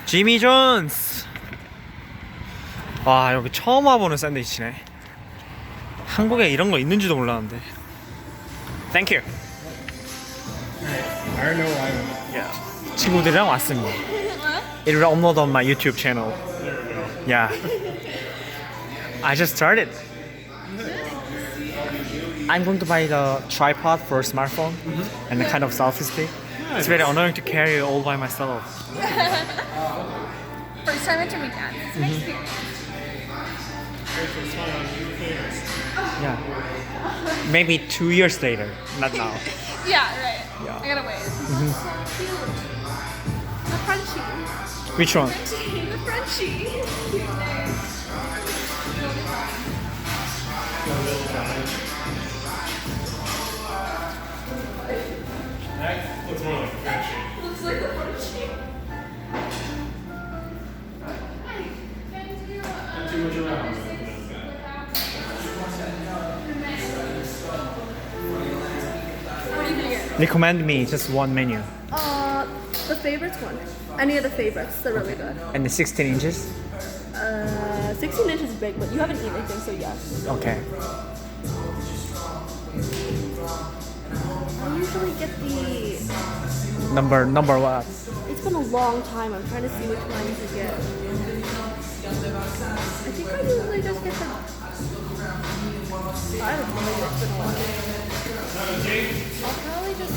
지미 존스. 와, 여기 처음 와보는 샌드위치네. 한국에 이런 거 있는지도 몰랐는데. Thank you. I know I don't. Yeah. 친구들이랑 왔습니다. It will upload on my YouTube channel. Yeah. I just started. I'm going to buy the tripod for a smartphone and the kind of selfie stick. It's very annoying to carry all by myself. First time at Jimmy John's. It's an experience. Yeah. Maybe 2 years later, not now. Yeah, right. Yeah. I gotta wait. So cute. The Frenchie. Which one? The Frenchie. Cute name. Looks more like a Frenchie. Looks like the Frenchie. Not too much around. What do you think? Recommend me just one menu. The favorites one. Any of the favorites, they're really good. And the 16 inches? 16 inches is big, but you haven't eaten anything, so yes. Okay. I usually get the. Number what? It's been a long time. I'm trying to see which one to get. I think I usually just get the. I don't know. Maybe it's been a while. I'll probably just.